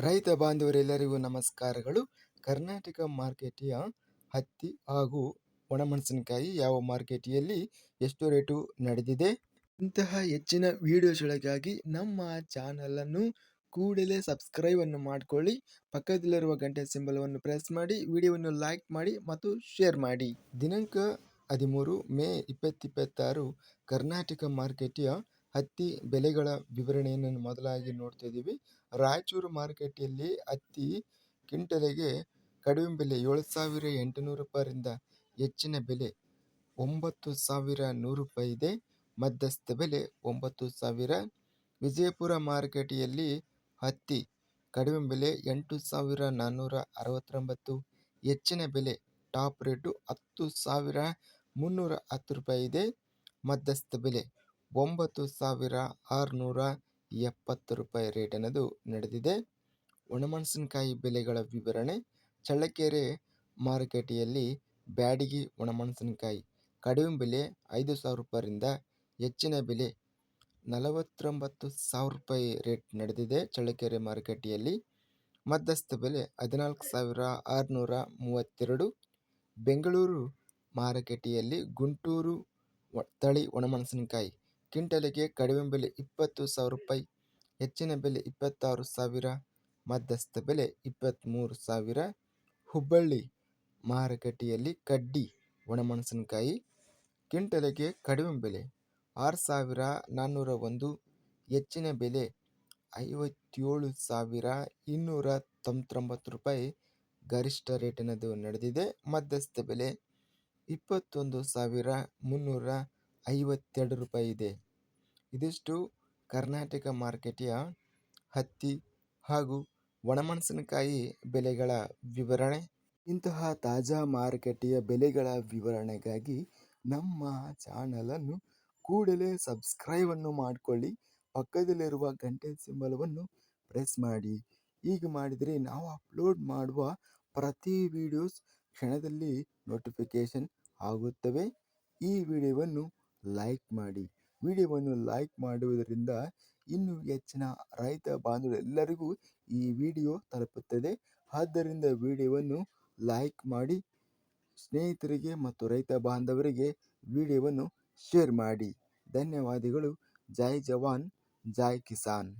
ರೈತ ಬಾಂಧವರೆಲ್ಲರಿಗೂ ನಮಸ್ಕಾರಗಳು. ಕರ್ನಾಟಕ ಮಾರ್ಕೆಟಿಯ ಹತ್ತಿ ಹಾಗೂ ಒಣಮೆಣಸಿನಕಾಯಿ ಯಾವ ಮಾರ್ಕೆಟಿಯಲ್ಲಿ ಎಷ್ಟು ರೇಟು ನಡೆದಿದೆ? ಇಂತಹ ಹೆಚ್ಚಿನ ವಿಡಿಯೋಸ್ಗಳಿಗಾಗಿ ನಮ್ಮ ಚಾನಲನ್ನು ಕೂಡಲೇ ಸಬ್ಸ್ಕ್ರೈಬ್ ಅನ್ನು ಮಾಡಿಕೊಳ್ಳಿ. ಪಕ್ಕದಲ್ಲಿರುವ ಗಂಟೆ ಸಿಂಬಲವನ್ನು ಪ್ರೆಸ್ ಮಾಡಿ, ವಿಡಿಯೋವನ್ನು ಲೈಕ್ ಮಾಡಿ ಮತ್ತು ಶೇರ್ ಮಾಡಿ. ದಿನಾಂಕ 13 ಮೇ 2026 ಕರ್ನಾಟಕ ಮಾರ್ಕೆಟಿಯ ಹತ್ತಿ ಬೆಲೆಗಳ ವಿವರಣೆಯನ್ನು ಮೊದಲಾಗಿ ನೋಡ್ತಾ ಇದ್ದೀವಿ. ರಾಯಚೂರು ಮಾರುಕಟ್ಟೆಯಲ್ಲಿ ಹತ್ತಿ ಕ್ವಿಂಟಲಿಗೆ ಕಡಿಮೆ ಬೆಲೆ 7,800 ರೂಪಾಯಿಯಿಂದ ಹೆಚ್ಚಿನ ಬೆಲೆ 9,100 ರೂಪಾಯಿ ಇದೆ. ಮಧ್ಯಸ್ಥ ಬೆಲೆ 9,000. ವಿಜಯಪುರ ಮಾರುಕಟ್ಟೆಯಲ್ಲಿ ಹತ್ತಿ ಕಡಿಮೆ ಬೆಲೆ 8,469, ಹೆಚ್ಚಿನ ಬೆಲೆ ಟಾಪ್ ರೇಟು 10,310 ರೂಪಾಯಿ ಇದೆ. ಮಧ್ಯಸ್ಥ ಬೆಲೆ 9,670 ರೂಪಾಯಿ ರೇಟ್ ಅನ್ನೋದು ನಡೆದಿದೆ. ಒಣಮೆಣಸಿನಕಾಯಿ ಬೆಲೆಗಳ ವಿವರಣೆ. ಚಳ್ಳಕೆರೆ ಮಾರುಕಟ್ಟೆಯಲ್ಲಿ ಬ್ಯಾಡಗಿ ಒಣಮೆಣಸಿನಕಾಯಿ ಕಡಿಮೆ ಬೆಲೆ 5,000 ರೂಪಾಯಿಯಿಂದ ಹೆಚ್ಚಿನ ಬೆಲೆ 49,000 ರೂಪಾಯಿ ರೇಟ್ ನಡೆದಿದೆ. ಚಳ್ಳಕೆರೆ ಮಾರುಕಟ್ಟೆಯಲ್ಲಿ ಮಧ್ಯಸ್ಥ ಬೆಲೆ 14,632. ಬೆಂಗಳೂರು ಮಾರುಕಟ್ಟೆಯಲ್ಲಿ ಗುಂಟೂರು ತಳಿ ಒಣಮೆಣಸಿನಕಾಯಿ ಕ್ವಿಂಟಲಿಗೆ ಕಡಿಮೆ ಬೆಲೆ 20,000 ರೂಪಾಯಿ, ಹೆಚ್ಚಿನ ಬೆಲೆ 26,000, ಮಧ್ಯಸ್ಥ ಬೆಲೆ 23,000. ಹುಬ್ಬಳ್ಳಿ ಮಾರುಕಟ್ಟೆಯಲ್ಲಿ ಕಡ್ಡಿ ಒಣಮೆಣಸಿನಕಾಯಿ ಕ್ವಿಂಟಲಿಗೆ ಕಡಿಮೆ ಬೆಲೆ 6,401, ಹೆಚ್ಚಿನ ಬೆಲೆ 57,299 ರೂಪಾಯಿ ಗರಿಷ್ಠ ರೇಟ್ ಅನ್ನೋದು ನಡೆದಿದೆ. ಮಧ್ಯಸ್ಥ ಬೆಲೆ 21,352 ರೂಪಾಯಿ ಇದೆ. ಇದಿಷ್ಟು ಕರ್ನಾಟಕ ಮಾರ್ಕೆಟಿಯ ಹತ್ತಿ ಹಾಗೂ ಒಣಮೆಣಸಿನಕಾಯಿ ಬೆಲೆಗಳ ವಿವರಣೆ. ಇಂತಹ ತಾಜಾ ಮಾರುಕಟ್ಟೆಯ ಬೆಲೆಗಳ ವಿವರಣೆಗಾಗಿ ನಮ್ಮ ಚಾನಲನ್ನು ಕೂಡಲೇ ಸಬ್ಸ್ಕ್ರೈಬ್ ಅನ್ನು ಮಾಡಿಕೊಳ್ಳಿ. ಪಕ್ಕದಲ್ಲಿರುವ ಗಂಟೆ ಸಿಂಬಲವನ್ನು ಪ್ರೆಸ್ ಮಾಡಿ. ಹೀಗೆ ಮಾಡಿದರೆ ನಾವು ಅಪ್ಲೋಡ್ ಮಾಡುವ ಪ್ರತಿ ವಿಡಿಯೋಸ್ ಕ್ಷಣದಲ್ಲಿ ನೋಟಿಫಿಕೇಶನ್ ಆಗುತ್ತವೆ. ಈ ವಿಡಿಯೋವನ್ನು ಲೈಕ್ ಮಾಡಿ. ವಿಡಿಯೋವನ್ನು ಲೈಕ್ ಮಾಡುವುದರಿಂದ ಇನ್ನೂ ಹೆಚ್ಚಿನ ರೈತ ಬಾಂಧವರೆಲ್ಲರಿಗೂ ಈ ವಿಡಿಯೋ ತಲುಪುತ್ತದೆ. ಆದ್ದರಿಂದ ವಿಡಿಯೋವನ್ನು ಲೈಕ್ ಮಾಡಿ, ಸ್ನೇಹಿತರಿಗೆ ಮತ್ತು ರೈತ ಬಾಂಧವರಿಗೆ ವಿಡಿಯೋವನ್ನು ಶೇರ್ ಮಾಡಿ. ಧನ್ಯವಾದಗಳು. ಜೈ ಜವಾನ್, ಜೈ ಕಿಸಾನ್.